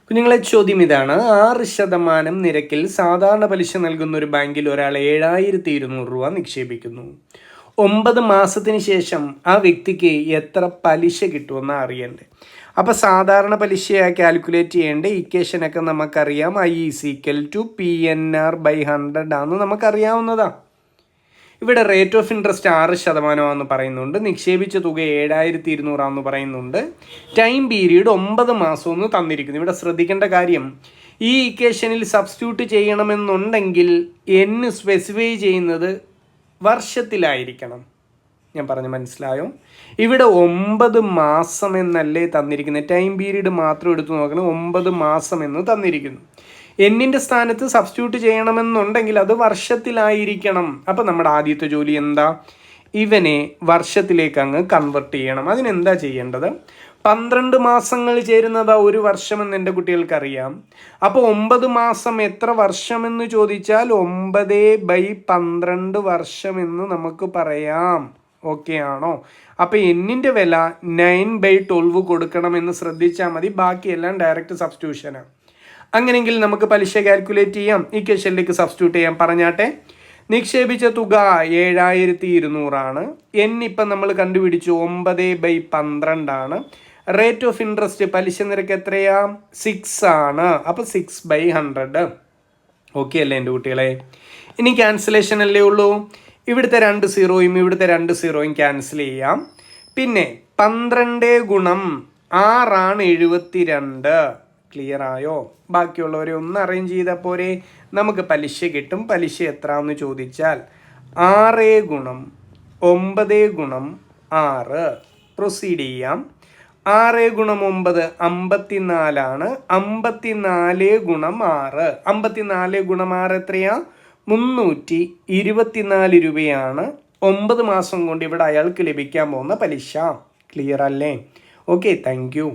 കുഞ്ഞുങ്ങളെ, ചോദ്യം ഇതാണ്. 6% നിരക്കിൽ സാധാരണ പലിശ നൽകുന്ന ഒരു ബാങ്കിൽ ഒരാൾ 7200 രൂപ നിക്ഷേപിക്കുന്നു. 9 മാസത്തിന് ശേഷം ആ വ്യക്തിക്ക് എത്ര പലിശ കിട്ടുമെന്ന് അറിയണ്ടേ. അപ്പോൾ സാധാരണ പലിശയായി കാൽക്കുലേറ്റ് ചെയ്യേണ്ട ഇക്വേഷനൊക്കെ നമുക്കറിയാം. I=PNR/100 ആണെന്ന് നമുക്കറിയാവുന്നതാണ്. ഇവിടെ റേറ്റ് ഓഫ് ഇൻട്രസ്റ്റ് 6% പറയുന്നുണ്ട്. നിക്ഷേപിച്ച തുക 7200 പറയുന്നുണ്ട്. ടൈം പീരീഡ് 9 മാസമെന്ന് തന്നിരിക്കുന്നു. ഇവിടെ ശ്രദ്ധിക്കേണ്ട കാര്യം, ഈ ഇക്വേഷനിൽ സബ്സ്റ്റിറ്റ്യൂട്ട് ചെയ്യണമെന്നുണ്ടെങ്കിൽ സ്പെസിഫൈ ചെയ്യുന്നത് വർഷത്തിലായിരിക്കണം. ഞാൻ പറഞ്ഞ് മനസ്സിലായോ? ഇവിടെ 9 മാസം എന്നല്ലേ തന്നിരിക്കുന്നത്. ടൈം പീരീഡ് മാത്രം എടുത്തു നോക്കണം. 9 മാസം എന്ന് തന്നിരിക്കുന്നു. എന്നിൻ്റെ സ്ഥാനത്ത് സബ്സ്റ്റിറ്റ്യൂട്ട് ചെയ്യണമെന്നുണ്ടെങ്കിൽ അത് വർഷത്തിലായിരിക്കണം. അപ്പം നമ്മുടെ ആദ്യത്തെ ജോലി എന്താ? ഇവനെ വർഷത്തിലേക്ക് അങ്ങ് കൺവെർട്ട് ചെയ്യണം. അതിനെന്താ ചെയ്യേണ്ടത്? 12 മാസങ്ങൾ ചേരുന്നതാ ഒരു വർഷമെന്ന് എൻ്റെ കുട്ടികൾക്കറിയാം. അപ്പോൾ 9 മാസം എത്ര വർഷമെന്ന് ചോദിച്ചാൽ 9/12 വർഷമെന്ന് നമുക്ക് പറയാം. ഓക്കെ ആണോ? അപ്പോൾ എന്നിൻ്റെ വില 9/12 കൊടുക്കണമെന്ന് ശ്രദ്ധിച്ചാൽ മതി. ബാക്കിയെല്ലാം ഡയറക്റ്റ് സബ്സ്റ്റിറ്റ്യൂഷനാണ്. അങ്ങനെയെങ്കിൽ നമുക്ക് പലിശ കാൽക്കുലേറ്റ് ചെയ്യാം. ഇക്വേഷനിലേക്ക് സബ്സ്റ്റിറ്റ്യൂട്ട് ചെയ്യാം. പറഞ്ഞാട്ടെ. നിക്ഷേപിച്ച തുക 7200 ആണ്. ഇപ്പം നമ്മൾ കണ്ടുപിടിച്ചു 9/12 ആണ്. റേറ്റ് ഓഫ് ഇൻട്രസ്റ്റ് പലിശ നിരക്ക് എത്രയാ? 6 ആണ്. അപ്പോൾ 6/100. ഓക്കെ അല്ലേ എൻ്റെ കുട്ടികളെ? ഇനി ക്യാൻസലേഷൻ അല്ലേ ഉള്ളൂ. ഇവിടുത്തെ 2 സീറോയും ഇവിടുത്തെ 2 സീറോയും ക്യാൻസൽ ചെയ്യാം. പിന്നെ 12 ഗുണം 6 ആണ് 72. ക്ലിയർ ആയോ? ബാക്കിയുള്ളവരെ ഒന്ന് അറേഞ്ച് ചെയ്താൽ പോരെ. നമുക്ക് പലിശ കിട്ടും. പലിശ എത്രയെന്ന് ചോദിച്ചാൽ 6 ഗുണം 9 ഗുണം 6. പ്രൊസീഡ് ചെയ്യാം. 6 ഗുണം 9 54 ആണ്. 54 ഗുണം 6. 54 ഗുണം 6 എത്രയാ? 324 രൂപയാണ് 9 മാസം കൊണ്ട് ഇവിടെ അയാൾക്ക് ലഭിക്കാൻ പോകുന്ന പലിശ. ക്ലിയർ അല്ലേ? Okay, thank you.